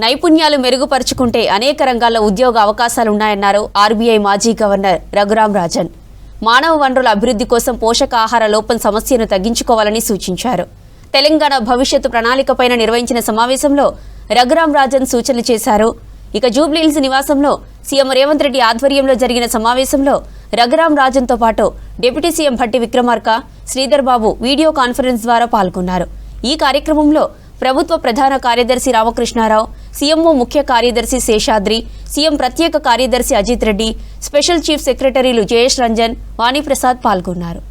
నైపుణ్యాలు మెరుగుపరుచుకుంటే అనేక రంగాల్లో ఉద్యోగ అవకాశాలున్నాయన్నారు ఆర్బీఐ మాజీ గవర్నర్ రఘురాం రాజన్. మానవ వనరుల అభివృద్ధి కోసం పోషకాహార లోపం సమస్యను తగ్గించుకోవాలని సూచించారు. తెలంగాణ భవిష్యత్తు ప్రణాళికపైన నిర్వహించిన సమావేశంలో రఘురాం రాజన్ సూచనలు చేశారు. ఇక జూబ్లీహిల్స్ నివాసంలో సీఎం రేవంత్ రెడ్డి ఆధ్వర్యంలో జరిగిన సమావేశంలో రఘురాం రాజన్తో పాటు deputy CM Bhatti Vikramarka, Sridhar Babu video conference ద్వారా పాల్గొన్నారు. ఈ కార్యక్రమంలో ప్రభుత్వ ప్రధాన కార్యదర్శి రామకృష్ణారావు, సీఎంఓ ముఖ్య కార్యదర్శి శేషాద్రి, సీఎం ప్రత్యేక కార్యదర్శి అజిత్ రెడ్డి, స్పెషల్ చీఫ్ సెక్రటరీలు జయేష్ రంజన్, వాణిప్రసాద్ పాల్గొన్నారు.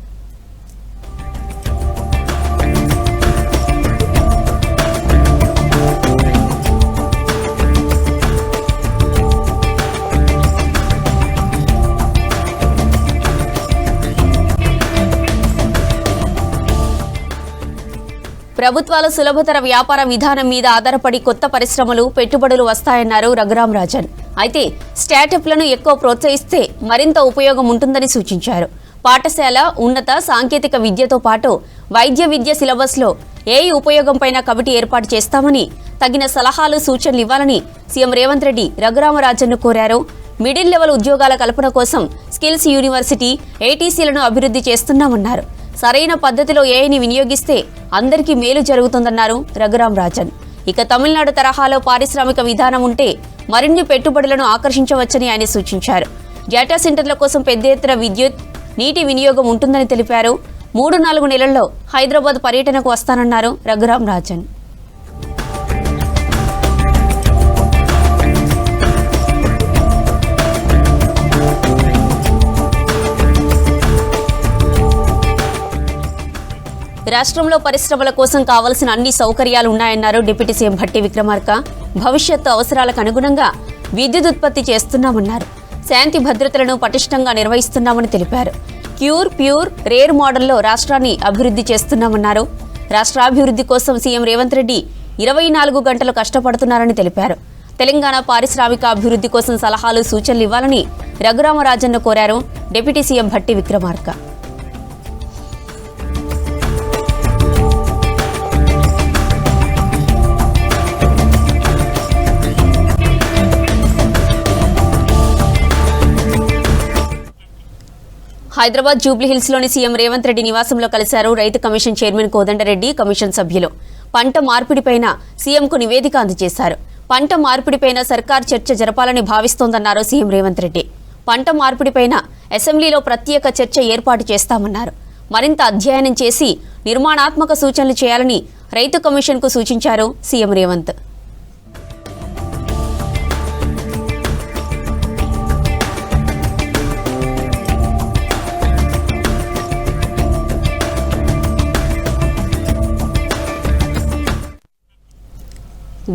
ప్రభుత్వాల సులభతర వ్యాపార విధానం మీద ఆధారపడి కొత్త పరిశ్రమలు, పెట్టుబడులు వస్తాయన్నారు రఘురాం రాజన్. అయితే స్టార్టప్లను ఎక్కువ ప్రోత్సహిస్తే మరింత ఉపయోగం ఉంటుందని సూచించారు. పాఠశాల, ఉన్నత సాంకేతిక విద్యతో పాటు వైద్య విద్య సిలబస్లో ఏఐ ఉపయోగంపైన కమిటీ ఏర్పాటు చేస్తామని, తగిన సలహాలు, సూచనలు ఇవ్వాలని సీఎం రేవంత్ రెడ్డి రఘురామరాజన్ను కోరారు. మిడిల్ లెవెల్ ఉద్యోగాల కల్పన కోసం స్కిల్స్ యూనివర్సిటీ, ఏటీసీలను అభివృద్ధి చేస్తున్నామన్నారు. సరైన పద్ధతిలో ఏఐని వినియోగిస్తే అందరికీ మేలు జరుగుతుందన్నారు రఘురాం రాజన్. ఇక తమిళనాడు తరహాలో పారిశ్రామిక విధానం ఉంటే మరిన్ని పెట్టుబడులను ఆకర్షించవచ్చని ఆయన సూచించారు. డేటా సెంటర్ల కోసం పెద్ద ఎత్తున విద్యుత్, నీటి వినియోగం ఉంటుందని తెలిపారు. 3-4 నెలల్లో హైదరాబాద్ పర్యటనకు వస్తానన్నారు రఘురాం రాజన్. రాష్ట్రంలో పరిశ్రమల కోసం కావాల్సిన అన్ని సౌకర్యాలు ఉన్నాయన్నారు డిప్యూటీ సీఎం భట్టి విక్రమార్క. భవిష్యత్తు అవసరాలకు అనుగుణంగా విద్యుత్ ఉత్పత్తి చేస్తున్నామన్నారు. శాంతి భద్రతలను పటిష్టంగా నిర్వహిస్తున్నామని తెలిపారు. ప్యూర్, రేర్ మోడల్లో రాష్ట్రాన్ని అభివృద్ధి చేస్తున్నామన్నారు. రాష్ట్రాభివృద్ధి కోసం సీఎం రేవంత్ రెడ్డి 24 గంటలు కష్టపడుతున్నారని తెలిపారు. తెలంగాణ పారిశ్రామిక అభివృద్ధి కోసం సలహాలు, సూచనలు ఇవ్వాలని రఘురామరాజన్ను కోరారు డిప్యూటీ సీఎం భట్టి విక్రమార్క. హైదరాబాద్ జూబ్లీహిల్స్ లోని సీఎం రేవంత్ రెడ్డి నివాసంలో కలిశారు రైతు కమిషన్ చైర్మన్ కోదండరెడ్డి, కమిషన్ సభ్యులు. పంట మార్పిడిపైన సీఎంకు నివేదిక అందజేశారు. పంట మార్పిడిపైన సర్కార్ చర్చ జరపాలని భావిస్తోందన్నారు సీఎం రేవంత్ రెడ్డి. పంట మార్పిడిపైన అసెంబ్లీలో ప్రత్యేక చర్చ ఏర్పాటు చేస్తామన్నారు. మరింత అధ్యయనం చేసి నిర్మాణాత్మక సూచనలు చేయాలని రైతు కమిషన్కు సూచించారు సీఎం రేవంత్.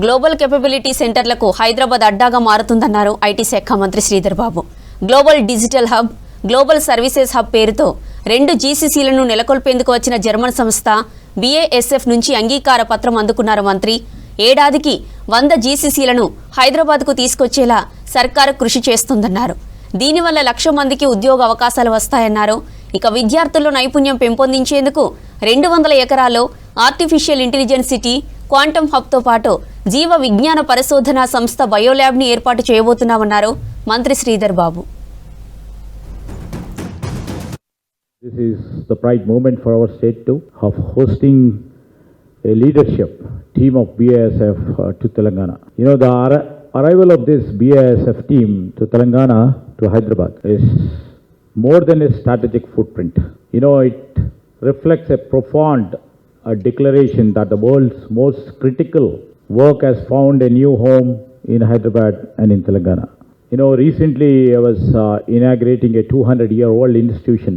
గ్లోబల్ కేపబిలిటీ సెంటర్లకు హైదరాబాద్ అడ్డాగా మారుతుందన్నారు ఐటీ శాఖ మంత్రి Sridhar Babu. Global digital hub, global services hub పేరుతో 2 జీసీసీలను నెలకొల్పేందుకు వచ్చిన జర్మన్ సంస్థ BASF నుంచి అంగీకార పత్రం అందుకున్నారు మంత్రి. ఏడాదికి 100 జీసీసీలను హైదరాబాద్కు తీసుకొచ్చేలా సర్కారు కృషి చేస్తుందన్నారు. దీనివల్ల 1,00,000 మందికి ఉద్యోగ అవకాశాలు వస్తాయన్నారు. ఇక విద్యార్థుల్లో నైపుణ్యం పెంపొందించేందుకు 200 ఎకరాల్లో ఆర్టిఫిషియల్ ఇంటెలిజెన్స్ సిటీ, క్వాంటమ్ హబ్తో పాటు జీవ విజ్ఞాన పరిశోధనా సంస్థ బయోల్యాబ్ని ఏర్పాటు చేయబోతున్నామన్నారు మంత్రి శ్రీధర్ బాబు. This is the pride moment for our state too, of hosting a leadership team of BASF to Telangana. You know, the arrival of this BASF team to Telangana, to Hyderabad, is more than a strategic footprint. You know, it reflects a profound declaration that the world's most critical work has found a new home in Hyderabad and in Telangana. You know, recently I was inaugurating a 200-year-old institution,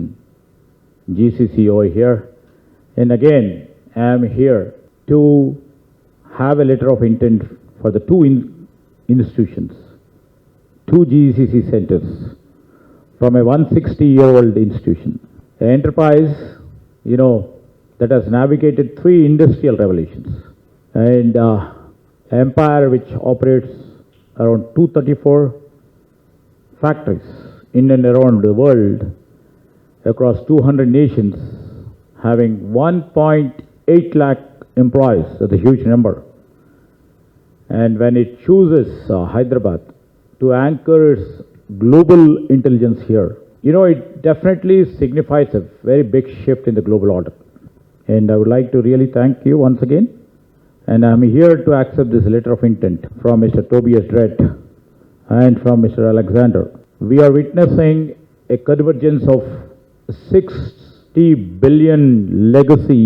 GCC, over here, and again I am here to have a letter of intent for the 2 institutions, 2 GCC centers from a 160-year-old institution. An enterprise, you know, that has navigated 3 industrial revolutions, and empire which operates around 234 factories in and around the world across 200 nations, having 1.8 lakh employees. That's a huge number. And when it chooses Hyderabad to anchor its global intelligence here, it definitely signifies a very big shift in the global order. And I would like to really thank you once again. And I'm here to accept this letter of intent from Mr. Tobias Dredd and from Mr. Alexander. We are witnessing a convergence of 60 billion legacy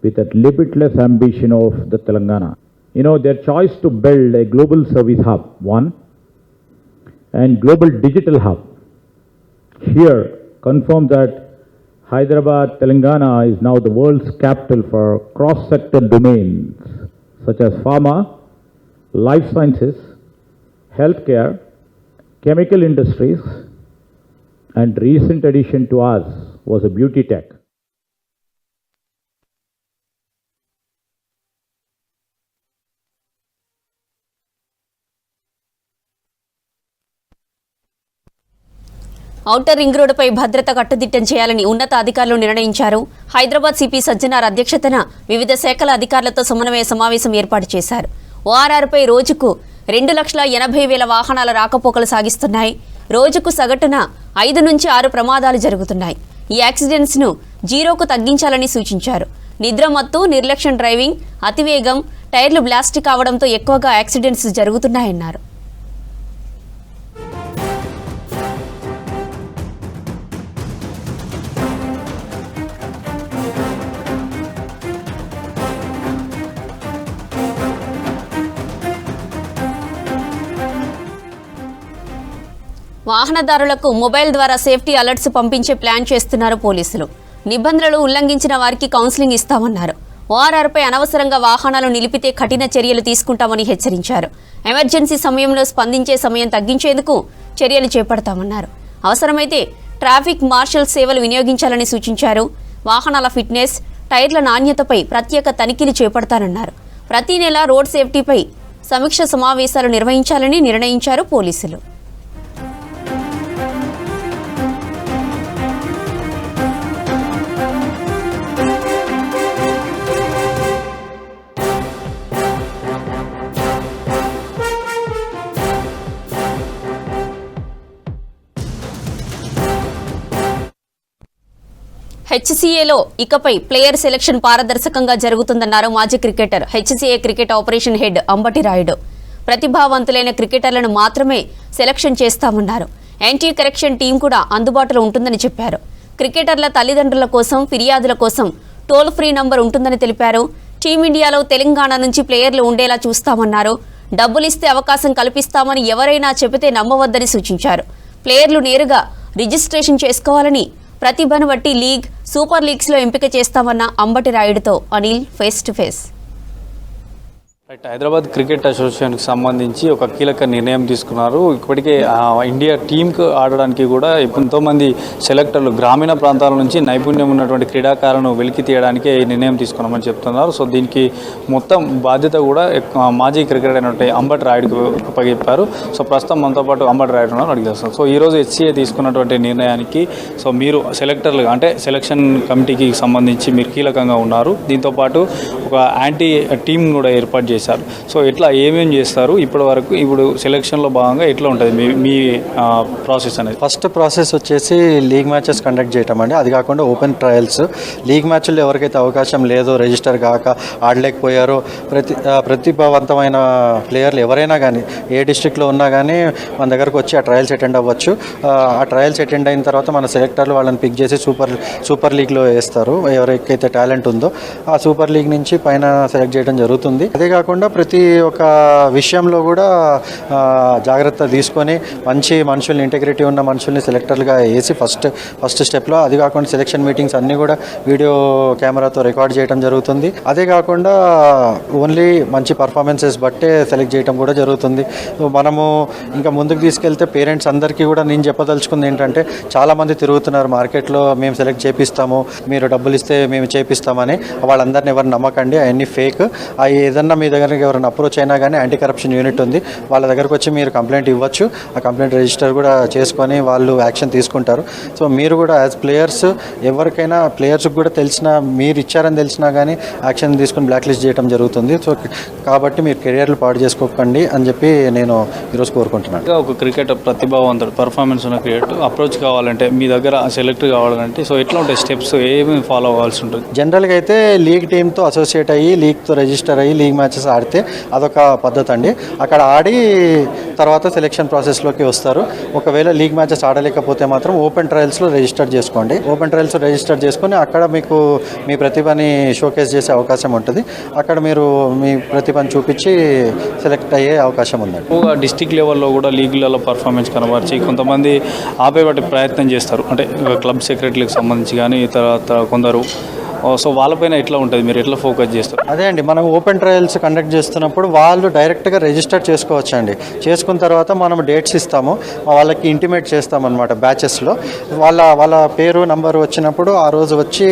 with that limitless ambition of the Telangana. Their choice to build a global service hub, one, and global digital hub, here confirm that Hyderabad, Telangana is now the world's capital for cross-sector domains such as pharma, life sciences, healthcare, chemical industries, and recent addition to us was a beauty tech. Outer ring రోడ్డుపై భద్రత కట్టుదిట్టం చేయాలని ఉన్నత అధికారులు నిర్ణయించారు. Hyderabad CP Sajjanar అధ్యక్షతన వివిధ శాఖల అధికారులతో సమన్వయ సమావేశం ఏర్పాటు చేశారు. ఓఆర్ఆర్పై రోజుకు 2,80,000 వాహనాల రాకపోకలు సాగిస్తున్నాయి. రోజుకు సగటున 5 నుంచి 6 ప్రమాదాలు జరుగుతున్నాయి. ఈ యాక్సిడెంట్స్ ను జీరోకు తగ్గించాలని సూచించారు. నిద్రమత్తు, నిర్లక్ష్యం డ్రైవింగ్, అతివేగం, టైర్లు బ్లాస్ట్ కావడంతో ఎక్కువగా యాక్సిడెంట్స్ జరుగుతున్నాయన్నారు. వాహనదారులకు మొబైల్ ద్వారా సేఫ్టీ అలర్ట్స్ పంపించే ప్లాన్ చేస్తున్నారు పోలీసులు. నిబంధనలు ఉల్లంఘించిన వారికి కౌన్సిలింగ్ ఇస్తామన్నారు. ఓఆర్ఆర్పై అనవసరంగా వాహనాలు నిలిపితే కఠిన చర్యలు తీసుకుంటామని హెచ్చరించారు. ఎమర్జెన్సీ సమయంలో స్పందించే సమయం తగ్గించేందుకు చర్యలు చేపడతామన్నారు. అవసరమైతే ట్రాఫిక్ మార్షల్ సేవలు వినియోగించాలని సూచించారు. వాహనాల ఫిట్నెస్, టైర్ల నాణ్యతపై ప్రత్యేక తనిఖీలు చేపడతానన్నారు. ప్రతి నెల రోడ్ సేఫ్టీపై సమీక్ష సమావేశాలు నిర్వహించాలని నిర్ణయించారు పోలీసులు. హెచ్సీఏలో ఇకపై ప్లేయర్ సెలక్షన్ పారదర్శకంగా జరుగుతుందన్నారు మాజీ cricketer, HCA cricket operation head Ambati Rayudu. ప్రతిభావంతులైన క్రికెటర్లను మాత్రమే సెలక్షన్ చేస్తామన్నారు. యాంటీ కరెక్షన్ టీం కూడా అందుబాటులో ఉంటుందని చెప్పారు. క్రికెటర్ల తల్లిదండ్రుల కోసం ఫిర్యాదుల కోసం టోల్ ఫ్రీ నంబర్ ఉంటుందని తెలిపారు. టీమిండియాలో తెలంగాణ నుంచి ప్లేయర్లు ఉండేలా చూస్తామన్నారు. డబ్బులిస్తే అవకాశం కల్పిస్తామని ఎవరైనా చెబితే నమ్మవద్దని సూచించారు. ప్లేయర్లు నేరుగా రిజిస్ట్రేషన్ చేసుకోవాలని, ప్రతిభను బట్టి లీగ్, సూపర్ లీగ్స్లో ఎంపిక చేస్తామన్న అంబటి రాయుడుతో Anil face to face. Hyderabad cricket అసోసియేషన్కి సంబంధించి ఒక కీలక నిర్ణయం తీసుకున్నారు. ఇప్పటికే ఇండియా టీంకు ఆడడానికి కూడా ఎంతోమంది సెలెక్టర్లు గ్రామీణ ప్రాంతాల నుంచి నైపుణ్యం ఉన్నటువంటి క్రీడాకారులను వెలికి తీయడానికి ఈ నిర్ణయం తీసుకున్నామని చెప్తున్నారు. సో దీనికి మొత్తం బాధ్యత కూడా మాజీ క్రికెటర్ అయినటువంటి అంబటి రాయుడుకు అప్పగిప్పారు. సో ప్రస్తుతం మనతో పాటు అంబటి రాయుడు ఉన్నారు, అడిగేస్తాం. సో ఈరోజు హెచ్సీఏ తీసుకున్నటువంటి నిర్ణయానికి సో మీరు సెలెక్టర్లు అంటే సెలక్షన్ కమిటీకి సంబంధించి మీరు కీలకంగా ఉన్నారు. దీంతోపాటు ఒక యాంటీ టీం కూడా ఏర్పాటు చేశారు. సో ఎట్లా ఏమేమి చేస్తారు ఇప్పటి వరకు, ఇప్పుడు సెలక్షన్లో భాగంగా ఎట్లా ఉంటుంది మీ ప్రాసెస్ అనేది? ఫస్ట్ ప్రాసెస్ వచ్చేసి లీగ్ మ్యాచెస్ కండక్ట్ చేయటం అండి. అది కాకుండా ఓపెన్ ట్రయల్స్, లీగ్ మ్యాచ్ల్లో ఎవరికైతే అవకాశం లేదో, రిజిస్టర్ కాక ఆడలేకపోయారో, ప్రతిభావంతమైన ప్లేయర్లు ఎవరైనా కానీ ఏ డిస్ట్రిక్ట్లో ఉన్నా కానీ మన దగ్గరకు వచ్చి ఆ ట్రయల్స్ అటెండ్ అవ్వచ్చు. ఆ ట్రయల్స్ అటెండ్ అయిన తర్వాత మన సెలెక్టర్లు వాళ్ళని పిక్ చేసి సూపర్ లీగ్లో వేస్తారు. ఎవరికైతే టాలెంట్ ఉందో ఆ సూపర్ లీగ్ నుంచి పైన సెలెక్ట్ చేయడం జరుగుతుంది. అదే కాకుండా ప్రతి ఒక్క విషయంలో కూడా జాగ్రత్త తీసుకొని మంచి మనుషుల్ని, ఇంటెగ్రిటీ ఉన్న మనుషుల్ని సెలెక్టర్లుగా వేసి ఫస్ట్ స్టెప్లో, అది కాకుండా సెలెక్షన్ మీటింగ్స్ అన్నీ కూడా వీడియో కెమెరాతో రికార్డ్ చేయడం జరుగుతుంది. అదే కాకుండా ఓన్లీ మంచి పర్ఫార్మెన్సెస్ బట్టే సెలెక్ట్ చేయడం కూడా జరుగుతుంది. మనము ఇంకా ముందుకు తీసుకెళ్తే పేరెంట్స్ అందరికీ కూడా నేను చెప్పదలుచుకుంది ఏంటంటే, చాలామంది తిరుగుతున్నారు మార్కెట్లో, మేము సెలెక్ట్ చేపిస్తాము, మీరు డబ్బులు ఇస్తే మేము చేపిస్తామని. వాళ్ళందరినీ ఎవరు నమ్మకండి, అవన్నీ ఫేక్. అవి ఏదన్నా మీ దగ్గర దగ్గరికి ఎవరైనా అప్రోచ్ అయినా కానీ యాంటీ కరప్షన్ యూనిట్ ఉంది, వాళ్ళ దగ్గరకు వచ్చి మీరు కంప్లైంట్ ఇవ్వచ్చు. ఆ కంప్లైంట్ రిజిస్టర్ కూడా చేసుకొని వాళ్ళు యాక్షన్ తీసుకుంటారు. సో మీరు కూడా యాజ్ ప్లేయర్స్ ఎవరికైనా ప్లేయర్స్కి కూడా తెలిసినా మీరు ఇచ్చారని తెలిసినా కానీ యాక్షన్ తీసుకొని బ్లాక్ లిస్ట్ చేయడం జరుగుతుంది. సో కాబట్టి మీరు కెరియర్లు పాడు చేసుకోకండి అని చెప్పి నేను ఈరోజు కోరుకుంటున్నాను. ఒక క్రికెటర్ ప్రతిభావంతుడు పర్ఫార్మెన్స్ ఉన్న క్రికెటర్ అప్రోచ్ కావాలంటే మీ దగ్గర సెలెక్ట్ కావాలంటే సో ఎట్లా ఉంటాయి స్టెప్స్, ఏమి ఫాలో అవ్వాల్సి ఉంటుంది? జనరల్గా అయితే లీగ్ టీంతో అసోసియేట్ అయ్యి లీగ్తో రిజిస్టర్ అయ్యి లీగ్ మ్యాచెస్ ఆడితే అదొక పద్ధతి అండి. అక్కడ ఆడి తర్వాత సెలెక్షన్ ప్రాసెస్లోకి వస్తారు. ఒకవేళ లీగ్ మ్యాచెస్ ఆడలేకపోతే మాత్రం ఓపెన్ ట్రయల్స్లో రిజిస్టర్ చేసుకోండి. ఓపెన్ ట్రయల్స్లో రిజిస్టర్ చేసుకొని అక్కడ మీకు మీ ప్రతిభని షోకేస్ చేసే అవకాశం ఉంటుంది. అక్కడ మీరు మీ ప్రతిభను చూపించి సెలెక్ట్ అయ్యే అవకాశం ఉందండి. ఎక్కువగా డిస్టిక్ లెవెల్లో కూడా లీగులలో పర్ఫార్మెన్స్ కనబరిచి కొంతమంది ఆపేవాటి ప్రయత్నం చేస్తారు, అంటే క్లబ్ సెక్రటరీకి సంబంధించి కానీ తర్వాత కొందరు. సో వాళ్ళపైన ఎట్లా ఉంటుంది, మీరు ఎట్లా ఫోకస్ చేస్తారు? అదే అండి, మనం ఓపెన్ ట్రయల్స్ కండక్ట్ చేస్తున్నప్పుడు వాళ్ళు డైరెక్ట్గా రిజిస్టర్ చేసుకోవచ్చు అండి. చేసుకున్న తర్వాత మనం డేట్స్ ఇస్తాము, వాళ్ళకి ఇంటిమేట్ చేస్తామన్నమాట బ్యాచెస్లో. వాళ్ళ పేరు నంబరు వచ్చినప్పుడు ఆ రోజు వచ్చి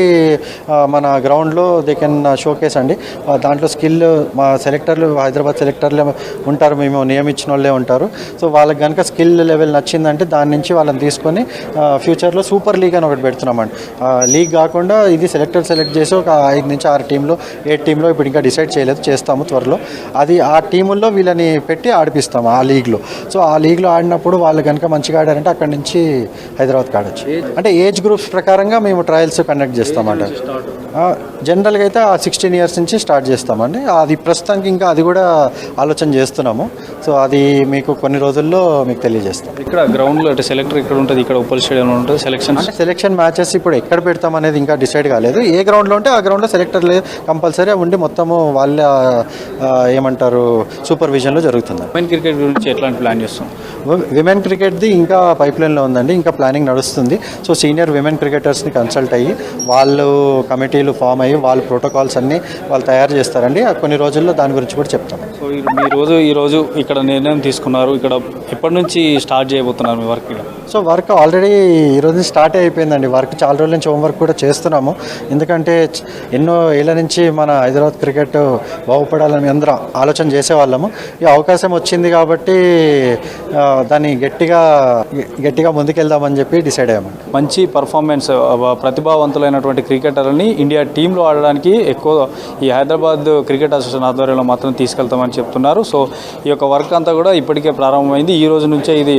మన గ్రౌండ్లో దే కెన్ షోకేస్ అండి. దాంట్లో స్కిల్ మా సెలెక్టర్లు హైదరాబాద్ సెలెక్టర్లే ఉంటారు, మేము నియమించిన వాళ్ళే ఉంటారు. సో వాళ్ళకి కనుక స్కిల్ లెవెల్ నచ్చిందంటే దాని నుంచి వాళ్ళని తీసుకొని ఫ్యూచర్లో సూపర్ లీగ్ అని ఒకటి పెడుతున్నామండి. లీగ్ కాకుండా ఇది సెలెక్ట్ చేసి ఒక 5 నుంచి 6 టీంలో 8 టీంలో ఇప్పుడు ఇంకా డిసైడ్ చేయలేదు, చేస్తాము త్వరలో. అది ఆ టీముల్లో వీళ్ళని పెట్టి ఆడిపిస్తాము ఆ లీగ్లో. సో ఆ లీగ్లో ఆడినప్పుడు వాళ్ళు కనుక మంచిగా ఆడారంటే అక్కడి నుంచి హైదరాబాద్కి ఆడొచ్చు. అంటే ఏజ్ గ్రూప్స్ ప్రకారంగా మేము ట్రయల్స్ కండక్ట్ చేస్తామంట. జనరల్గా అయితే ఆ 16 ఇయర్స్ నుంచి స్టార్ట్ చేస్తామండి. అది ప్రస్తుతానికి ఇంకా అది కూడా ఆలోచన చేస్తున్నాము. సో అది మీకు కొన్ని రోజుల్లో మీకు తెలియజేస్తాం. ఇక్కడ గ్రౌండ్లో అంటే సెలెక్టర్ ఇక్కడ ఉంటుంది, ఇక్కడ ఉప్పల్ స్టేడియంలో ఉంటుంది సెలెక్షన్ మ్యాచెస్ ఇప్పుడు ఎక్కడ పెడతాం అనేది ఇంకా డిసైడ్ కాలేదు. ఏ గ్రౌండ్లో ఉంటే ఆ గ్రౌండ్లో సెలెక్టర్లు కంపల్సరీ ఉండి మొత్తము వాళ్ళ ఏమంటారు సూపర్విజన్లో జరుగుతుంది. ఉమెన్ క్రికెట్ గురించి ఎట్లాంటి ప్లాన్ చేస్తాం? విమెన్ క్రికెట్ది ఇంకా పైప్లైన్లో ఉందండి, ఇంకా ప్లానింగ్ నడుస్తుంది. సో సీనియర్ విమెన్ క్రికెటర్స్ని కన్సల్ట్ అయ్యి వాళ్ళు కమిటీలు ఫామ్ అయ్యి వాళ్ళ ప్రోటోకాల్స్ అన్నీ వాళ్ళు తయారు చేస్తారండి. కొన్ని రోజుల్లో దాని గురించి కూడా చెప్తాం. సో ఈరోజు ఇక్కడ నిర్ణయం తీసుకున్నారు, ఇక్కడ ఎప్పటి నుంచి స్టార్ట్ చేయబోతున్నారు మీ వర్క్? సో వర్క్ ఆల్రెడీ ఈరోజు స్టార్ట్ అయిపోయిందండి. వర్క్ చాలా రోజుల నుంచి హోంవర్క్ కూడా చేస్తున్నాము. ఎందుకంటే ఎన్నో ఏళ్ళ నుంచి మన హైదరాబాద్ క్రికెట్ బాగుపడాలని అందరం ఆలోచన చేసేవాళ్ళము. ఈ అవకాశం వచ్చింది కాబట్టి దాన్ని గట్టిగా ముందుకెళ్దామని చెప్పి డిసైడ్ అయ్యాము. మంచి పర్ఫార్మెన్స్ ప్రతిభావంతులైనటువంటి క్రికెటర్ని ఇండియా టీంలో ఆడడానికి ఎక్కువ ఈ హైదరాబాద్ క్రికెట్ అసోసియేషన్ ఆధ్వర్యంలో మాత్రం తీసుకెళ్తామని చెప్తున్నారు. సో ఈ యొక్క వర్క్ అంతా కూడా ఇప్పటికే ప్రారంభమైంది, ఈ రోజు నుంచే ఇది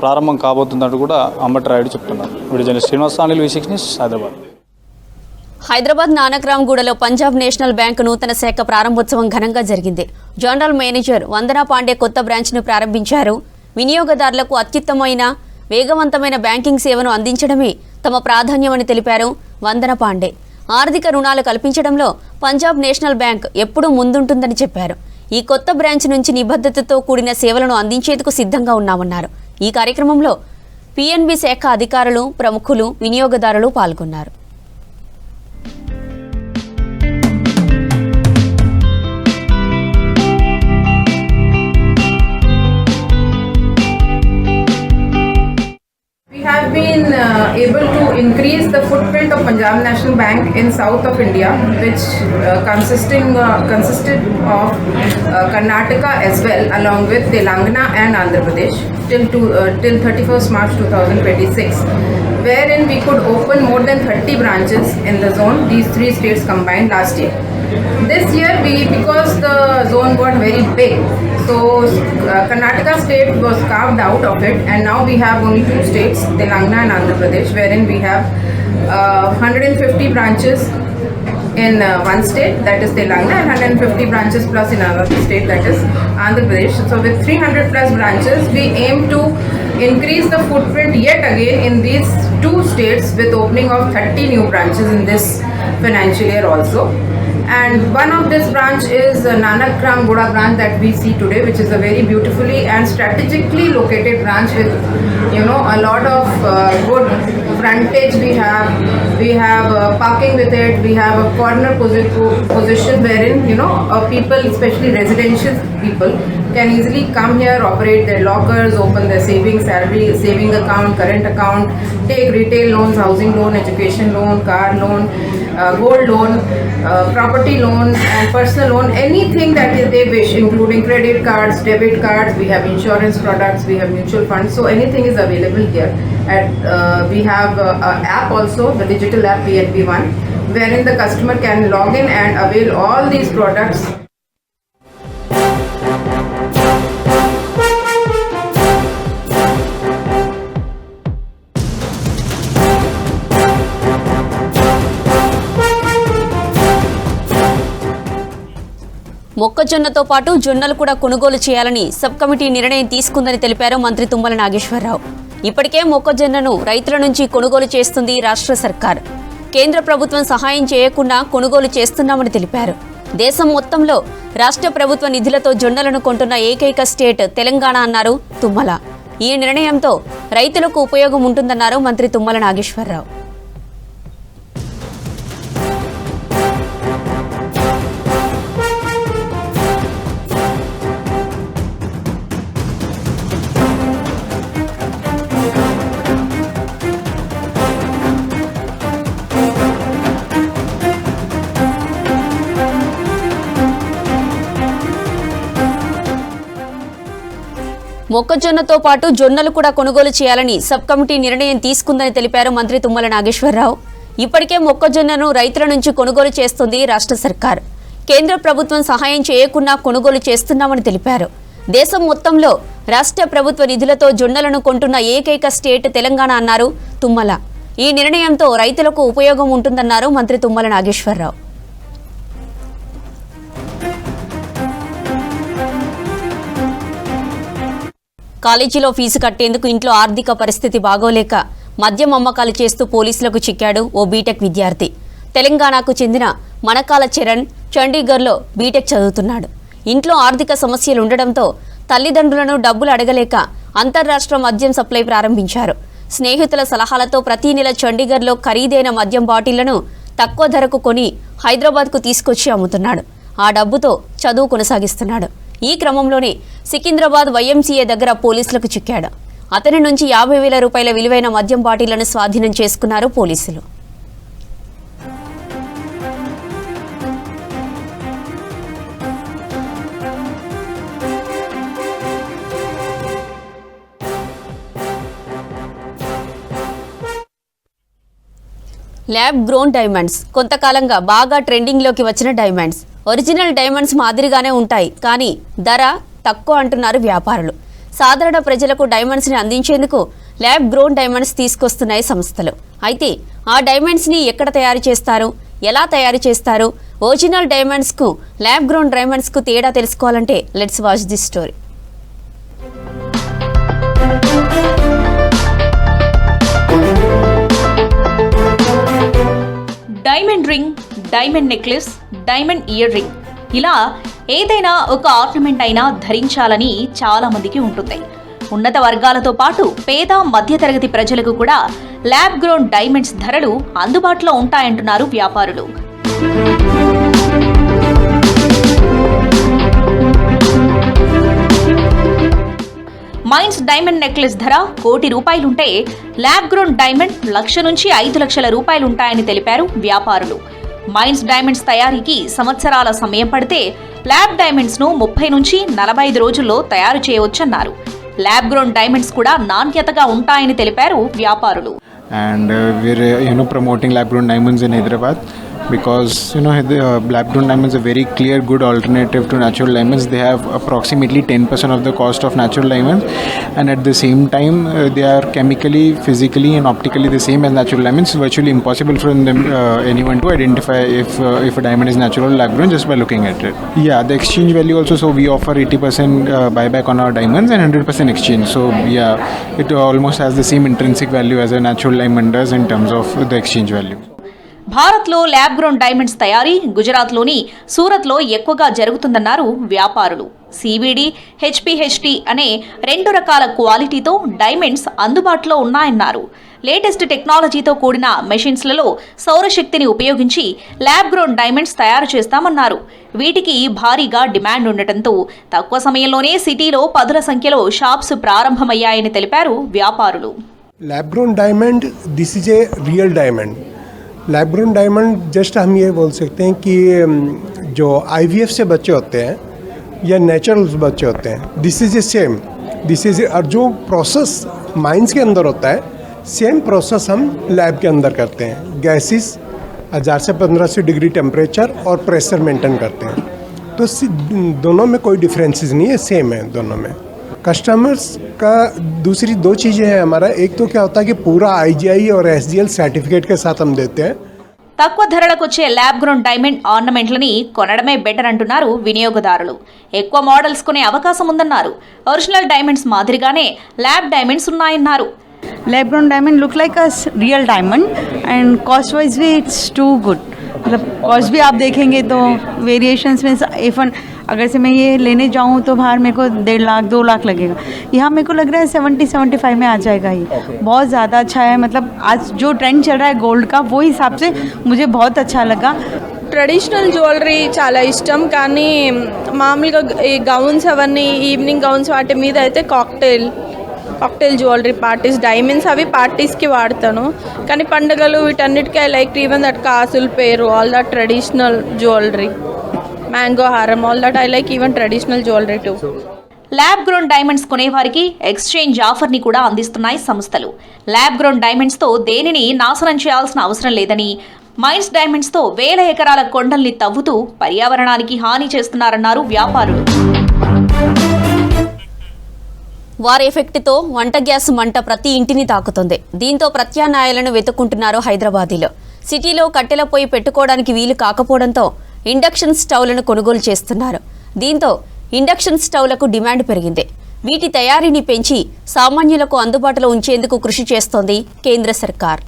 ప్రారంభం కాబోతుందంటూ కూడా అంబటి రాయుడు చెప్తున్నారు. Video journalist Srinivas Sanil, V6 news, Hyderabad. Hyderabad నానక్రామ్గూడలో పంజాబ్ నేషనల్ బ్యాంక్ నూతన శాఖ ప్రారంభోత్సవం ఘనంగా జరిగింది. జనరల్ మేనేజర్ వందనా పాండే కొత్త బ్రాంచ్ను ప్రారంభించారు. వినియోగదారులకు అత్యుత్తమైన వేగవంతమైన బ్యాంకింగ్ సేవను అందించడమే తమ ప్రాధాన్యమని తెలిపారు వందనా పాండే. ఆర్థిక రుణాలు కల్పించడంలో పంజాబ్ నేషనల్ బ్యాంక్ ఎప్పుడూ ముందుంటుందని చెప్పారు. ఈ కొత్త బ్రాంచ్ నుంచి నిబద్ధతతో కూడిన సేవలను అందించేందుకు సిద్ధంగా ఉన్నామన్నారు. ఈ కార్యక్రమంలో PNB శాఖ అధికారులు, ప్రముఖులు, వినియోగదారులు పాల్గొన్నారు. We have been able to increase the footprint of Punjab National Bank in south of India, which consisted of Karnataka as well, along with Telangana and Andhra Pradesh till 31st March 2026, wherein we could open more than 30 branches in the zone, these 3 states combined last year. This year, because the zone got very big, so Karnataka state was carved out of it, and now we have only 2 states, Telangana and Andhra Pradesh, wherein we have 150 branches in one state, that is Telangana, and 150 branches plus in another state, that is Andhra Pradesh. So with 300 plus branches, we aim to increase the footprint yet again in these 2 states with opening of 30 new branches in this financial year also. And one of this branch is Nanakram-Goda branch that we see today, which is a very beautifully and strategically located branch with, a lot of good frontage we have parking with it, we have a corner position wherein, people, especially residential people, can easily come here, operate their lockers, open their saving account, current account, take retail loans, housing loan, education loan, car loan, gold loan, property loan and personal loan, anything that they wish, including credit cards, debit cards, we have insurance products, we have mutual funds, so anything is available here. We have an app also, the digital app PNB One, wherein the customer can log in and avail all these products. మొక్కజొన్నతో పాటు జొన్నలు కూడా కొనుగోలు చేయాలని sub committee నిర్ణయం తీసుకుందని తెలిపారు మంత్రి తుమ్మల నాగేశ్వరరావు. ఇప్పటికే మొక్కజొన్నను రైతుల నుంచి కొనుగోలు చేస్తుంది రాష్ట్ర సర్కార్. కేంద్ర ప్రభుత్వం సహాయం చేయకుండా కొనుగోలు చేస్తున్నామని తెలిపారు. దేశం మొత్తంలో రాష్ట్ర ప్రభుత్వ నిధులతో జొన్నలను కొంటున్న ఏకైక స్టేట్ తెలంగాణ అన్నారు తుమ్మల. ఈ నిర్ణయంతో రైతులకు ఉపయోగం ఉంటుందన్నారు మంత్రి తుమ్మల నాగేశ్వరరావు. మొక్కజొన్నతో పాటు జొన్నలు కూడా కొనుగోలు చేయాలని సబ్ కమిటీ నిర్ణయం తీసుకుందని తెలిపారు మంత్రి తుమ్మల నాగేశ్వరరావు. ఇప్పటికే మొక్కజొన్నను రైతుల నుంచి కొనుగోలు చేస్తుంది రాష్ట్ర సర్కార్. కేంద్ర ప్రభుత్వం సహాయం చేయకుండా కొనుగోలు చేస్తున్నామని తెలిపారు. దేశం మొత్తంలో రాష్ట్ర ప్రభుత్వ నిధులతో జొన్నలను కొంటున్న ఏకైక స్టేట్ తెలంగాణ అన్నారు తుమ్మల. ఈ నిర్ణయంతో రైతులకు ఉపయోగం ఉంటుందన్నారు మంత్రి తుమ్మల నాగేశ్వరరావు. కాలేజీలో ఫీజు కట్టేందుకు ఇంట్లో ఆర్థిక పరిస్థితి బాగోలేక మద్యం అమ్మకాలు చేస్తూ పోలీసులకు చిక్కాడు ఓ బీటెక్ విద్యార్థి. తెలంగాణకు చెందిన మనకాల చరణ్ చండీగఢ్లో బీటెక్ చదువుతున్నాడు. ఇంట్లో ఆర్థిక సమస్యలు ఉండడంతో తల్లిదండ్రులను డబ్బులు అడగలేక అంతర్రాష్ట్ర మద్యం సప్లై ప్రారంభించారు. స్నేహితుల సలహాలతో ప్రతి నెల చండీగఢ్లో ఖరీదైన మద్యం బాటిళ్లను తక్కువ ధరకు కొని హైదరాబాద్కు తీసుకొచ్చి అమ్ముతున్నాడు. ఆ డబ్బుతో చదువు కొనసాగిస్తున్నాడు. ఈ క్రమంలోనే సికింద్రాబాద్ వైఎంసీఏ దగ్గర పోలీసులకు చిక్కాడు. అతని నుంచి 50,000 రూపాయల విలువైన మద్యం బాటిళ్లను స్వాధీనం చేసుకున్నారు పోలీసులు. ల్యాబ్ గ్రోన్ డైమండ్స్ కొంతకాలంగా బాగా ట్రెండింగ్లోకి వచ్చిన డైమండ్స్. ఒరిజినల్ డైమండ్స్ మాదిరిగానే ఉంటాయి, కానీ ధర తక్కువ అంటున్నారు వ్యాపారులు. సాధారణ ప్రజలకు డైమండ్స్ని అందించేందుకు ల్యాబ్ గ్రోన్ డైమండ్స్ తీసుకొస్తున్నాయి సంస్థలు. అయితే ఆ డైమండ్స్ని ఎక్కడ తయారు చేస్తారు, ఎలా తయారు చేస్తారు, ఒరిజినల్ డైమండ్స్కు ల్యాబ్ గ్రోన్ డైమండ్స్కు తేడా తెలుసుకోవాలంటే let's watch this story. Diamond ring, diamond necklace, diamond ear ring, ఇలా ఏదైనా ఒక ఆర్నమెంట్ అయినా ధరించాలని చాలా మందికి ఉంటుంది. ఉన్నత వర్గాలతో పాటు పేద మధ్యతరగతి ప్రజలకు కూడా ల్యాబ్ గ్రోన్ డైమండ్స్ ధరలు అందుబాటులో ఉంటాయంటున్నారు వ్యాపారులు. మైన్స్ డైమండ్ నెక్లెస్ ధర ₹1,00,00,000 ఉంటే ల్యాబ్ గ్రోన్ డైమండ్ 1,00,000 నుంచి 5,00,000 రూపాయలు ఉంటాయని తెలిపారు వ్యాపారులు. మైన్స్ డైమండ్స్ తయారీకి సంవత్సరాల సమయం పడితే ల్యాబ్ డైమండ్స్ ను 30 నుంచి 45 రోజుల్లో తయారు చేయవచ్చన్నారు. ల్యాబ్ గ్రోన్ డైమండ్స్ కూడా నాణ్యతగా ఉంటాయని తెలిపారు వ్యాపారులు. And we're promoting lab grown diamonds in Hyderabad because lab grown diamonds are a very clear good alternative to natural diamonds. They have approximately 10% of the cost of natural diamonds, and at the same time they are chemically, physically and optically the same as natural diamonds. It's virtually impossible for anyone to identify if a diamond is natural or lab grown just by looking at it. Yeah, the exchange value also, so we offer 80% buyback on our diamonds and 100% exchange. So yeah, it almost has the same intrinsic value as a natural diamond does in terms of the exchange value. భారత్లో lab grown diamonds తయారీ గుజరాత్లోని సూరత్లో ఎక్కువగా జరుగుతుందన్నారు వ్యాపారులు. CVD, HPHT అనే 2 రకాల క్వాలిటీతో diamonds అందుబాటులో ఉన్నాయన్నారు. లేటెస్ట్ టెక్నాలజీతో కూడిన మెషిన్స్లలో సౌరశక్తిని ఉపయోగించి ల్యాబ్ గ్రోన్ డైమండ్స్ తయారు చేస్తామన్నారు. వీటికి భారీగా డిమాండ్ ఉండటంతో తక్కువ సమయంలోనే సిటీలో 10ల సంఖ్యలో షాప్స్ ప్రారంభమయ్యాయని తెలిపారు వ్యాపారులు. Lab grown diamond, this is a real diamond. Lab grown diamond just हम ये बोल सकते हैं कि जो IVF से बच्चे होते हैं या नेचुरल बच्चे होते हैं, this is a same, this is और जो प्रोसेस माइंस के अंदर होता है, सेम प्रोसेस हम लैब के अंदर करते हैं. गैसेस 1000 से 1500 डिग्री टेम्परेचर और प्रेशर मेंटेन करते हैं. तो दोनों में कोई डिफरेंसेस नहीं है, सेम है दोनों में. कस्टमर्स का दूसरी 2 चीज़ें हैं हमारा. एक तो क्या होता है कि पूरा IGI और SGL सर्टिफिकेट के साथ हम देते हैं. తక్కువ ధరలకు వచ్చే ల్యాబ్ గ్రోన్ డైమండ్ ఆర్నమెంట్లని కొనడమే బెటర్ అంటున్నారు వినియోగదారులు. ఎక్కువ మోడల్స్ కొనే అవకాశం ఉందన్నారు. ఒరిజినల్ డైమండ్స్ మాదిరిగానే ల్యాబ్ డైమండ్స్ ఉన్నాయన్నారు. Lab grown diamond look like a real diamond and cost wise भी इट्स टू गुड. मतलब कॉस्ट भी आप देखेंगे तो वेरिएशंस में इवन अगर से मैं ये लेने जाऊँ तो बाहर मेरे को 1.5 लाख 2 लाख लगेगा. यहाँ मेरे को लग रहा है 70-75 में आ जाएगा. ये बहुत ज़्यादा अच्छा है. मतलब आज जो ट्रेंड चल रहा है गोल्ड का, वो हिसाब से मुझे बहुत अच्छा लगा. ట్రెడిషనల్ జ్యువెలరీ చాలా ఇష్టం, కానీ మామూలుగా ఈ గౌన్స్ అవన్నీ ఈవినింగ్ గౌన్స్ వాటి మీద అయితే కాక్టైల్ జ్యువెలరీ పార్టీస్ డైమండ్స్ అవి పార్టీస్కి వాడతాను. కానీ పండుగలు వీటన్నిటికీ ఐ లైక్ ఈవెన్ దట్ కాసుల పేరు all that traditional jewellery, mango హారం, all that I like even traditional jewellery too. Lab grown diamonds కొనేవారికి ఎక్స్చేంజ్ ఆఫర్ని కూడా అందిస్తున్నాయి సంస్థలు. ల్యాబ్ గ్రోన్ డైమండ్స్తో దేనిని నాశనం చేయాల్సిన అవసరం లేదని, మైన్స్ డైమండ్స్తో 1000 ఎకరాల కొండల్ని తవ్వుతూ పర్యావరణానికి హాని చేస్తున్నారన్నారు వ్యాపారులు. వారి ఎఫెక్ట్తో వంట గ్యాస్ మంట ప్రతి ఇంటిని తాకుతుంది. దీంతో ప్రత్యామ్నాయాలను వెతుక్కుంటున్నారు హైదరాబాదీలో. సిటీలో కట్టెల పొయ్యి పెట్టుకోవడానికి వీలు కాకపోవడంతో ఇండక్షన్ స్టవ్లను కొనుగోలు చేస్తున్నారు. దీంతో ఇండక్షన్ స్టవ్లకు డిమాండ్ పెరిగింది. వీటి తయారీని పెంచి సామాన్యులకు అందుబాటులో ఉంచేందుకు కృషి చేస్తోంది కేంద్ర సర్కార్.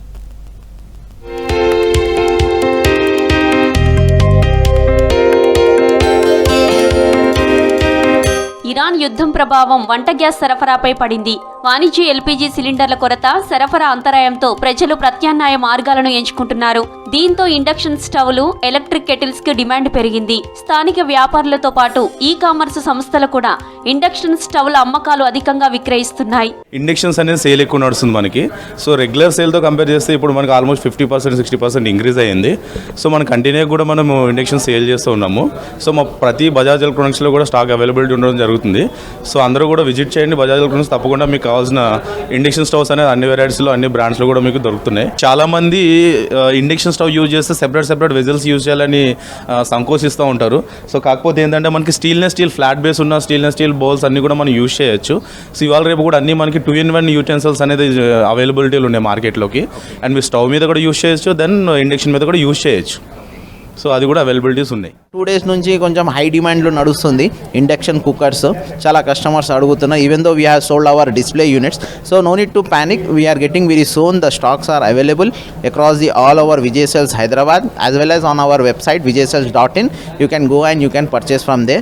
ఇరాన్ యుద్ధం ప్రభావం వంట గ్యాస్ సరఫరాపై పడింది. వాణిజ్య LPG సిలిండర్ల కొరత, సరఫరా అంతరాయంతో ప్రజలు ప్రత్యామ్నాయ మార్గాలను ఎంచుకుంటున్నారు. దీంతో ఇండక్షన్ స్టవ్లు, ఎలక్ట్రిక్ కెటిల్స్ కి డిమాండ్ పెరిగింది. స్థానిక వ్యాపారులతో పాటు ఈ-కామర్స్ సంస్థలు కూడా ఇండక్షన్ స్టవ్ల అమ్మకాలు అధికంగా విక్రయిస్తున్నాయి. ఇండక్షన్స్ అనేది సేల్ ఎక్కువ నడుస్తుంది మనకి. సో రెగ్యులర్ సేల్తో కంపేర్ చేస్తే ఇప్పుడు మనకి ఆల్మోస్ట్ 50% 60% ఇంక్రీజ్ అయ్యింది. సో మనం కంటిన్యూ కూడా మనము ఇండక్షన్ సేల్ చేస్తూ ఉన్నాము. సో మా ప్రతి బజాజ్ ఎలక్ట్రానిక్స్లో కూడా స్టాక్ అవైలబిలిటీ ఉండడం జరుగుతుంది. సో అందరూ కూడా విజిట్ చేయండి బజాజ్ ఎలక్ట్రానిక్స్. తప్పకుండా మీకు కావాల్సిన ఇండక్షన్ స్టవ్స్ అనేది అన్ని వెరైటీస్లో, అన్ని బ్రాండ్స్లో కూడా మీకు దొరుకుతున్నాయి. చాలా మంది ఇండక్షన్ స్టవ్ యూజ్ చేస్తే సెపరేట్ వెజల్స్ యూజ్ చేయాలని సంకోచిస్తూ ఉంటారు. సో కాకపోతే ఏంటంటే మనకి స్టీల్ ఫ్లాట్ బేస్ ఉన్న స్టీల్ బౌల్స్ అన్ని కూడా మనం యూజ్ చేయొచ్చు. సో ఇవాళ రేపు కూడా అన్ని మనకి 2-in-1 యూటెన్సిల్స్ అనేది అవైలబిలిటీలు ఉన్నాయి మార్కెట్లోకి. అండ్ మీరు స్టవ్ మీద కూడా యూజ్ చేయొచ్చు, దెన్ ఇండక్షన్ మీద కూడా యూజ్ చేయొచ్చు. సో అది కూడా అవైలబిలిటీస్ ఉన్నాయి. 2 days నుంచి కొంచెం హై డిమాండ్లో నడుస్తుంది ఇండక్షన్ కుక్కర్స్. చాలా కస్టమర్స్ అడుగుతున్నారు. Even though we have sold our display units. So no need to panic, we're getting very soon. The stocks are available across the all over Vijay Sales Hyderabad as well as on our website vijaycells.in. You can go and you can purchase from there.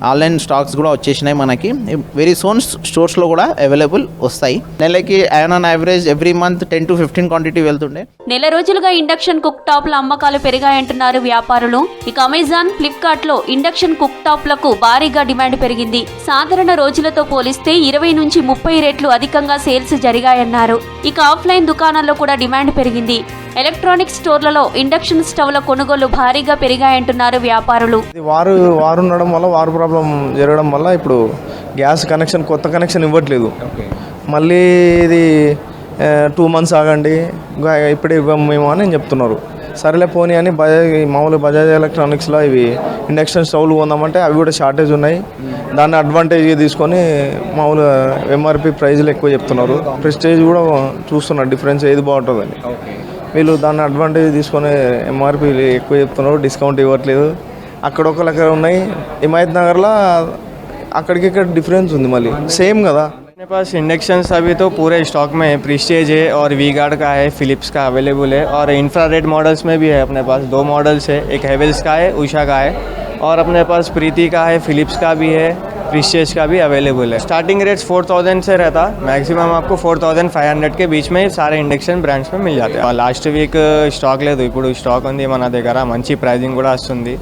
Online stocks కూడా వచ్చేసినాయి మనకి. Very soon స్టోర్స్లో కూడా available వస్తాయి. నెలకి on average every month 10 to 15 quantity వెళ్తుండే. నెల రోజులుగా induction cook టాప్ల అమ్మకాలు పెరిగాయంటున్నారు వ్యాపారులు. ఇక అమెజాన్, ఫ్లిప్కార్ట్లో ఇండక్షన్ కుక్ టాప్లకు భారీగా డిమాండ్ పెరిగింది. సాధారణ రోజులతో పోలిస్తే 20 నుంచి 30 రెట్లు అధికంగా సేల్స్ జరిగాయన్నారు. ఇక ఆఫ్లైన్ దుకాణాల్లో కూడా డిమాండ్ పెరిగింది. ఎలక్ట్రానిక్ స్టోర్లలో ఇండక్షన్ స్టవ్ల కొనుగోలు భారీగా పెరిగాయంటున్నారు వ్యాపారులు. వారు ఉండడం వల్ల, వారు ప్రాబ్లం జరగడం వల్ల ఇప్పుడు గ్యాస్ కనెక్షన్, కొత్త కనెక్షన్ ఇవ్వట్లేదు. మళ్ళీ ఇది 2 months ఆగండి, ఇప్పుడే ఇవ్వము మేము అని చెప్తున్నారు. సరేలే పోనీ అని మామూలు బజాజ్ ఎలక్ట్రానిక్స్లో ఇవి ఇండక్షన్ స్టవ్లు కొందామంటే అవి కూడా షార్టేజ్ ఉన్నాయి. దాన్ని అడ్వాంటేజ్గా తీసుకొని మామూలు MRP ప్రైజ్లు ఎక్కువ చెప్తున్నారు. ప్రెస్టేజ్ కూడా చూస్తున్నారు డిఫరెన్స్ ఏది బాగుంటుందని. వీళ్ళు దాన్ని అడ్వాంటేజ్ తీసుకొని MRP ఎక్కువ చెప్తున్నారు, డిస్కౌంట్ ఇవ్వట్లేదు. అక్కడ ఒక లెక్క ఉన్నాయి. హిమాయత్ నగర్లో అక్కడికి ఇక్కడ డిఫరెన్స్ ఉంది, మళ్ళీ సేమ్ కదా. अपने पास इंडक्शंस अभी तो पूरे स्टॉक में है. प्रीस्टेज है और वी-गार्ड का है, फिलिप्स का अवेलेबल है. और इंफ्रारेड मॉडल्स में भी है अपने पास 2 मॉडल्स है. एक हेवेल्स का है, उषा का है. और अपने पास प्रीति का है, फिलिप्स का भी है, प्रीस्टेज का भी अवेलेबल है. स्टार्टिंग रेट्स 4000 से रहता. मैक्सिमम आपको 4500 के बीच में सारे इंडक्शन ब्रांड्स में मिल जाते हैं. लास्ट वीक స్టాక్ లేదు, ఇప్పుడు స్టాక్ ఉంది మన దగ్గర. మంచి ప్రైజింగ్ కూడా వస్తుంది.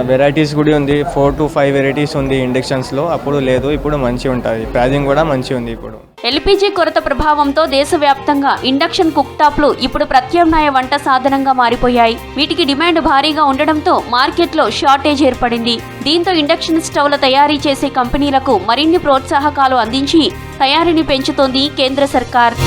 వెరైటీస్ కూడా ఉంది. 4 to 5 వెరైటీస్ ఉంది ఇండక్షన్స్లో. అప్పుడు లేదు, ఇప్పుడు మంచి ఉంటుంది. ప్రైజింగ్ కూడా మంచి ఉంది ఇప్పుడు. ఎల్పీజీ కొరత ప్రభావంతో దేశవ్యాప్తంగా ఇండక్షన్ కుక్టాప్లు ఇప్పుడు ప్రత్యామ్నాయ వంట సాధనంగా మారిపోయాయి. వీటికి డిమాండ్ భారీగా ఉండడంతో మార్కెట్లో షార్టేజ్ ఏర్పడింది. దీంతో ఇండక్షన్ స్టవ్ల తయారీ చేసే కంపెనీలకు మరిన్ని ప్రోత్సాహకాలు అందించి తయారీని పెంచుతోంది కేంద్ర సర్కార్.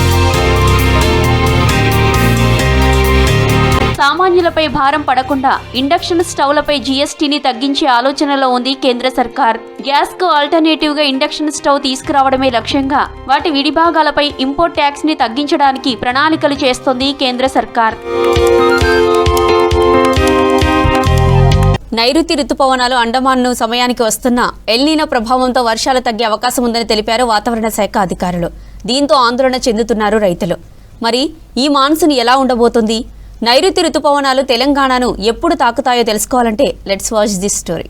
సామాన్యులపై భారం పడకుండా ఇండక్షన్ స్టవ్లపై జీఎస్టీని తగ్గించే ఆలోచనలో ఉంది కేంద్ర సర్కార్. గ్యాస్ కు ఆల్టర్నేటివ్ గా ఇండక్షన్ స్టవ్ తీసుకురావడమే లక్ష్యంగా వాటి విడిభాగాలపై ఇంపోర్ట్ ట్యాక్స్ ని తగ్గించడానికి ప్రణాళికలు చేస్తోంది కేంద్ర సర్కార్. నైరుతి రుతుపవనాలు అండమాన్ను సమయానికి వస్తున్న ఎల్నీనో ప్రభావంతో వర్షాలు తగ్గే అవకాశం ఉందని తెలిపారు వాతావరణ శాఖ అధికారులు. దీంతో ఆందోళన చెందుతున్నారు రైతులు. మరి ఈ మాన్సూన్ ఎలా ఉండబోతుంది? నైరుతి రుతుపవనాలు తెలంగాణను ఎప్పుడు తాకుతాయో తెలుసుకోవాలంటే లెట్స్ వాచ్ దిస్ స్టోరీ.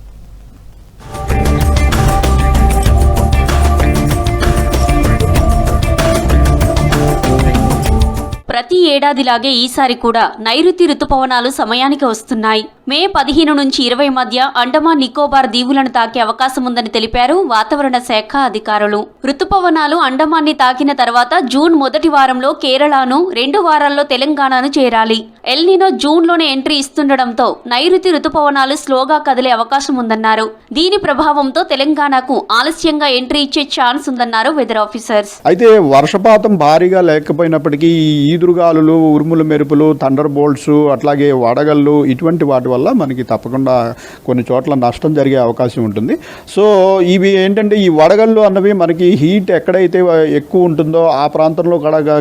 ప్రతి ఏడాదిలాగే ఈసారి కూడా నైరుతి రుతుపవనాలు సమయానికి వస్తున్నాయి. మే 15 నుంచి 20 మధ్య అండమాన్ నికోబార్ దీవులను తాకే అవకాశం ఉందని తెలిపారు వాతావరణ శాఖ అధికారులు. రుతుపవనాలు అండమాన్ని తాకిన తర్వాత జూన్ మొదటి వారంలో కేరళను, 2 వారాల్లో తెలంగాణను చేరాలి. ఎల్నినో జూన్లోనే ఎంట్రీ ఇస్తుండటంతో నైరుతి రుతుపవనాలు స్లోగా కదిలే అవకాశం ఉందన్నారు. దీని ప్రభావంతో తెలంగాణకు ఆలస్యంగా ఎంట్రీ ఇచ్చే ఛాన్స్ ఉందన్నారు వెదర్ ఆఫీసర్స్. అయితే వర్షపాతం భారీగా లేకపోయినప్పటికీ ఈదురుగాలులు, ఉరుముల మెరుపులు, థండర్ బోల్ట్స్, అట్లాగే వడగళ్ళు ఇటువంటి వాటి వల్ల మనకి తప్పకుండా కొన్ని చోట్ల నష్టం జరిగే అవకాశం ఉంటుంది. సో ఇవి ఏంటంటే ఈ వడగళ్ళు అన్నవి మనకి హీట్ ఎక్కడైతే ఎక్కువ ఉంటుందో ఆ ప్రాంతంలో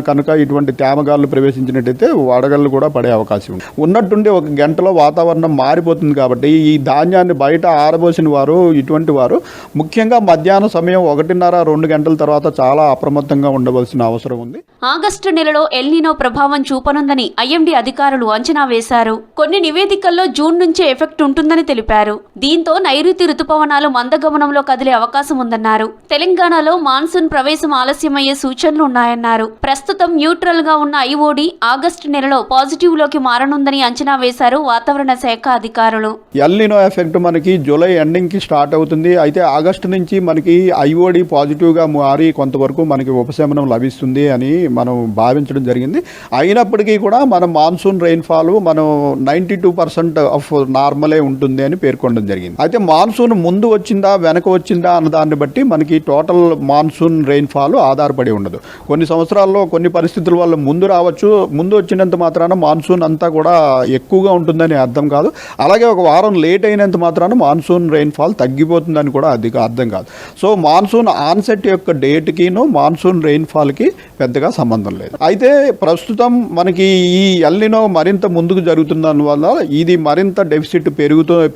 కనుక ఇటువంటి తేమగాళ్ళు ప్రవేశించినట్టయితే వడగళ్ళు కూడా పడే అవకాశం ఉంది. ఉన్నట్టుండి ఒక గంటలో వాతావరణం మారిపోతుంది. కాబట్టి ఈ ధాన్యాన్ని బయట ఆరబోసిన వారు, ఇటువంటి వారు ముఖ్యంగా మధ్యాహ్నం సమయం 1:30-2 గంటల తర్వాత చాలా అప్రమత్తంగా ఉండవలసిన అవసరం ఉంది. ఆగస్టు నెలలో ఎల్నినో ప్రభావం చూపనుందని ఐఎండీ అధికారులు అంచనా వేశారు. కొన్ని నివేదికల్లో జూన్ నుంచే ఎఫెక్ట్ ఉంటుందని తెలిపారు. దీంతో నైరుతి రుతుపవనాలు మందగమనంలో కదిలే అవకాశం ఉందన్నారు. తెలంగాణలో మాన్సూన్ ప్రవేశం ఆలస్యమయ్యే సూచనలు ఉన్నాయన్నారు. ప్రస్తుతం న్యూట్రల్ గా ఉన్న ఐఓడి ఆగస్టు నెలలో పాజిటివ్ లోకి మారనుందని అంచనా వేశారు వాతావరణ శాఖ అధికారులు. ఎల్నినో ఎఫెక్ట్ మనకి జూలై ఎండింగ్ కి స్టార్ట్ అవుతుంది. అయితే ఆగస్టు నుంచి మనకి ఐఓడి పాజిటివ్ గా మారి కొంతవరకు మనకి ఉపశమనం లభిస్తుంది అని మనం భావించడం జరిగింది. అయినప్పటికీ కూడా మన మాన్సూన్ రెయిన్ఫాల్ మనం 92% ఆఫ్ నార్మలే ఉంటుంది అని పేర్కొనడం జరిగింది. అయితే మాన్సూన్ ముందు వచ్చిందా వెనక వచ్చిందా అన్న దాన్ని బట్టి మనకి టోటల్ మాన్సూన్ రెయిన్ఫాల్ ఆధారపడి ఉండదు. కొన్ని సంవత్సరాల్లో కొన్ని పరిస్థితుల వల్ల ముందు రావచ్చు. ముందు వచ్చినంత మాత్రాన మాన్సూన్ అంతా కూడా ఎక్కువగా ఉంటుందని అర్థం కాదు. అలాగే ఒక వారం లేట్ అయినంత మాత్రాన మాన్సూన్ రెయిన్ఫాల్ తగ్గిపోతుందని కూడా అది అర్థం కాదు. సో మాన్సూన్ ఆన్సెట్ యొక్క డేట్కిను మాన్సూన్ రెయిన్ఫాల్కి పెద్దగా సంబంధం లేదు. అయితే ప్రస్తుతం మనకి ఈ ఎల్నినో మరింత ముందుకు జరుగుతున్న వల్ల ఇది మరింత డెఫిసిట్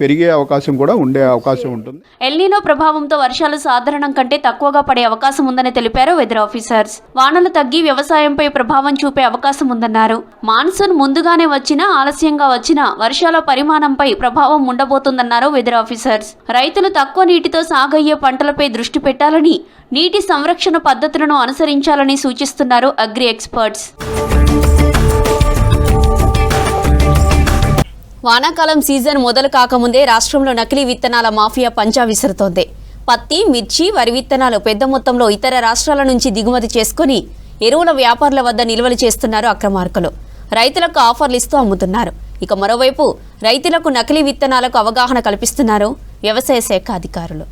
పెరిగే అవకాశం కూడా ఉండే అవకాశం ఉంటుంది. ఎల్నినో ప్రభావంతో వర్షాలు సాధారణం కంటే తక్కువగా పడే అవకాశం ఉందని తెలిపారు వెదర్ ఆఫీసర్స్. వానలు తగ్గి వ్యవసాయంపై ప్రభావం చూపే అవకాశం ఉందన్నారు. మాన్సూన్ ముందుగానే వచ్చినా ఆలస్యంగా వచ్చినా వర్షాల పరిమాణంపై ప్రభావం ఉండబోతుందన్నారు వెదర్ ఆఫీసర్స్. రైతులు తక్కువ నీటితో సాగయ్యే పంటలపై దృష్టి పెట్టాలని, నీటి సంరక్షణ పద్ధతులను అనుసరించాలని సూచిస్తున్నారు అగ్రి ఎక్స్పర్ట్స్. వానాకాలం సీజన్ మొదలు కాకముందే రాష్ట్రంలో నకిలీ విత్తనాల మాఫియా పంజా విసురుతోంది. పత్తి, మిర్చి, వరి విత్తనాలు పెద్ద మొత్తంలో ఇతర రాష్ట్రాల నుంచి దిగుమతి చేసుకుని ఎరువుల వ్యాపారుల వద్ద నిల్వలు చేస్తున్నారు అక్రమార్కులు. రైతులకు ఆఫర్లు ఇస్తూ అమ్ముతున్నారు. ఇక మరోవైపు రైతులకు నకిలీ విత్తనాలకు అవగాహన కల్పిస్తున్నారు వ్యవసాయ శాఖ అధికారులు.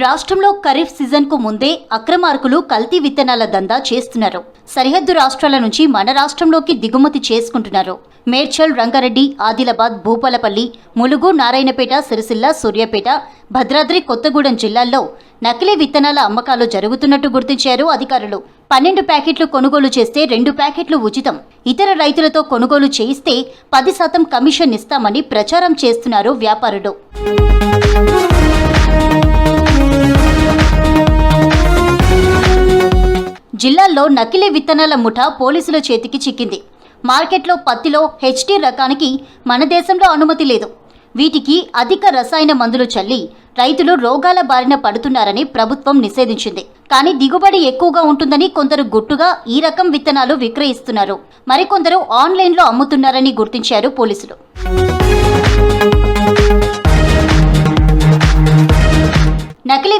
రాష్ట్రంలో ఖరీఫ్ సీజన్కు ముందే అక్రమార్కులు కల్తీ విత్తనాల దందా చేస్తున్నారు. సరిహద్దు రాష్ట్రాల నుంచి మన రాష్ట్రంలోకి దిగుమతి చేసుకుంటున్నారు. మేడ్చల్, రంగారెడ్డి, ఆదిలాబాద్, భూపాలపల్లి, ములుగు, నారాయణపేట, సిరిసిల్ల, సూర్యాపేట, భద్రాద్రి కొత్తగూడెం జిల్లాల్లో నకిలీ విత్తనాల అమ్మకాలు జరుగుతున్నట్టు గుర్తించారు అధికారులు. 12 ప్యాకెట్లు కొనుగోలు చేస్తే 2 ప్యాకెట్లు ఉచితం. ఇతర రైతులతో కొనుగోలు చేయిస్తే 10% కమిషన్ ఇస్తామని ప్రచారం చేస్తున్నారు వ్యాపారులు. జిల్లాల్లో నకిలీ విత్తనాల ముఠా పోలీసుల చేతికి చిక్కింది. మార్కెట్లో పత్తిలో హెచ్టీ రకానికి మన దేశంలో అనుమతి లేదు. వీటికి అధిక రసాయన మందులు చల్లి రైతులు రోగాల బారిన పడుతున్నారని ప్రభుత్వం నిషేధించింది. కానీ దిగుబడి ఎక్కువగా ఉంటుందని కొందరు గుట్టుగా ఈ రకం విత్తనాలు విక్రయిస్తున్నారు. మరికొందరు ఆన్లైన్లో అమ్ముతున్నారని గుర్తించారు పోలీసులు.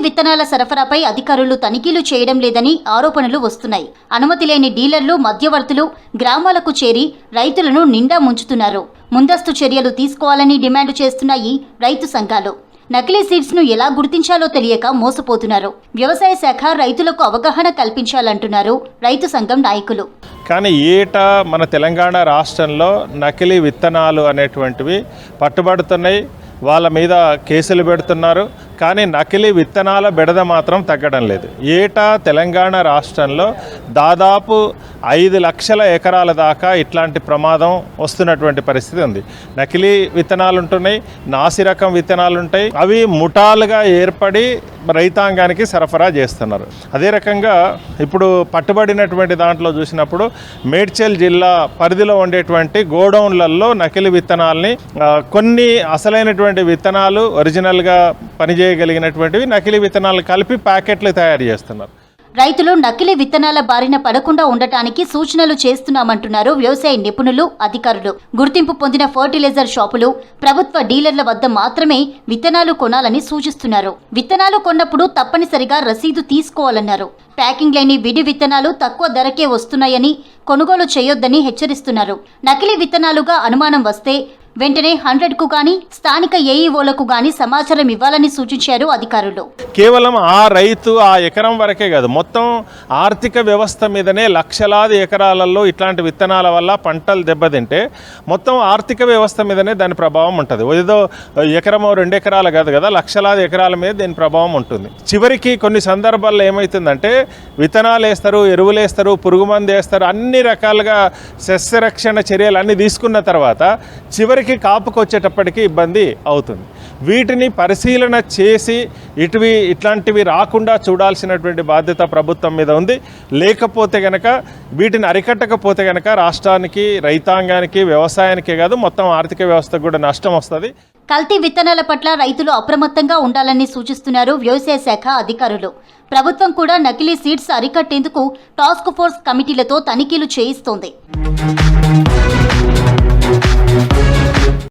విత్తనాల సరఫరాపై అధికారులు తనిఖీలు చేయడం లేదని ఆరోపణలు వస్తున్నాయి. అనుమతి లేని డీలర్లు, మధ్యవర్తులు గ్రామాలకు చేరి రైతులను నిండా ముంచుతున్నారు. ముందస్తు చర్యలు తీసుకోవాలని డిమాండ్ చేస్తున్నాయి రైతు సంఘాలు. నకిలీ సీడ్స్ ను ఎలా గుర్తించాలో తెలియక మోసపోతున్నారు. వ్యవసాయ శాఖ రైతులకు అవగాహన కల్పించాలంటున్నారు రైతు సంఘం నాయకులు. కానీ ఏటా మన తెలంగాణ రాష్ట్రంలో నకిలీ విత్తనాలు అనేటువంటివి పట్టుబడుతున్నాయి. వాళ్ళ మీద కేసులు పెడుతున్నారు. కానీ నకిలీ విత్తనాల బెడద మాత్రం తగ్గడం లేదు. ఏటా తెలంగాణ రాష్ట్రంలో దాదాపు 5 లక్షల ఎకరాల దాకా ఇట్లాంటి ప్రమాదం వస్తున్నటువంటి పరిస్థితి ఉంది. నకిలీ విత్తనాలు ఉంటున్నాయి, నాసి రకం విత్తనాలు ఉంటాయి. అవి ముఠాలుగా ఏర్పడి రైతాంగానికి సరఫరా చేస్తున్నారు. అదే రకంగా ఇప్పుడు పట్టుబడినటువంటి దాంట్లో చూసినప్పుడు మేడ్చల్ జిల్లా పరిధిలో ఉండేటువంటి గోడౌన్లలో నకిలీ విత్తనాలని కొన్ని అసలైనటువంటి విత్తనాలు ఒరిజినల్గా పనిచేయగలిగినటువంటివి నకిలీ విత్తనాలు కలిపి ప్యాకెట్లు తయారు చేస్తున్నారు. రైతులు నకిలీ విత్తనాల బారిన పడకుండా ఉండటానికి సూచనలు చేస్తున్నామంటున్నారు వ్యవసాయ నిపుణులు, అధికారులు. గుర్తింపు పొందిన ఫర్టిలైజర్ షాపులు, ప్రభుత్వ డీలర్ల వద్ద మాత్రమే విత్తనాలు కొనాలని సూచిస్తున్నారు. విత్తనాలు కొన్నప్పుడు తప్పనిసరిగా రసీదు తీసుకోవాలన్నారు. ప్యాకింగ్ లేని విడి విత్తనాలు తక్కువ ధరకే వస్తున్నాయని కొనుగోలు చేయొద్దని హెచ్చరిస్తున్నారు. నకిలీ విత్తనాలుగా అనుమానం వస్తే వెంటనే 100కు గాని స్థానిక ఏఈఓలకు గాని సమాచారం ఇవ్వాలని సూచించారు అధికారులు. కేవలం ఆ రైతు ఆ ఎకరం వరకే కాదు, మొత్తం ఆర్థిక వ్యవస్థ మీదనే లక్షలాది ఎకరాలలో ఇట్లాంటి విత్తనాల వల్ల పంటలు దెబ్బతింటే మొత్తం ఆర్థిక వ్యవస్థ మీదనే దాని ప్రభావం ఉంటుంది. ఏదో ఎకరమో 2 ఎకరాలు కాదు కదా, లక్షలాది ఎకరాల మీద దీని ప్రభావం ఉంటుంది. చివరికి కొన్ని సందర్భాల్లో ఏమవుతుందంటే విత్తనాలు వేస్తారు, ఎరువులు వేస్తారు, పురుగు మందు వేస్తారు, అన్ని రకాలుగా సస్యరక్షణ చర్యలు అన్నీ తీసుకున్న తర్వాత చివరికి కాపుకు వచ్చేటప్పటికి ఇబ్బంది అవుతుంది. వీటిని పరిశీలన చేసి ఇట్లాంటివి రాకుండా చూడాల్సినటువంటి బాధ్యత ప్రభుత్వం మీద ఉంది. లేకపోతే గనక వీటిని అరికట్టకపోతే గనక రాష్ట్రానికి, రైతాంగానికి, వ్యవసాయానికే కాదు మొత్తం ఆర్థిక వ్యవస్థకు కూడా నష్టం వస్తుంది. కల్తీ విత్తనాల పట్ల రైతులు అప్రమత్తంగా ఉండాలని సూచిస్తున్నారు వ్యవసాయ శాఖ అధికారులు. ప్రభుత్వం కూడా నకిలీ సీడ్స్ అరికట్టేందుకు టాస్క్ ఫోర్స్ కమిటీలతో తనిఖీలు చేయిస్తోంది.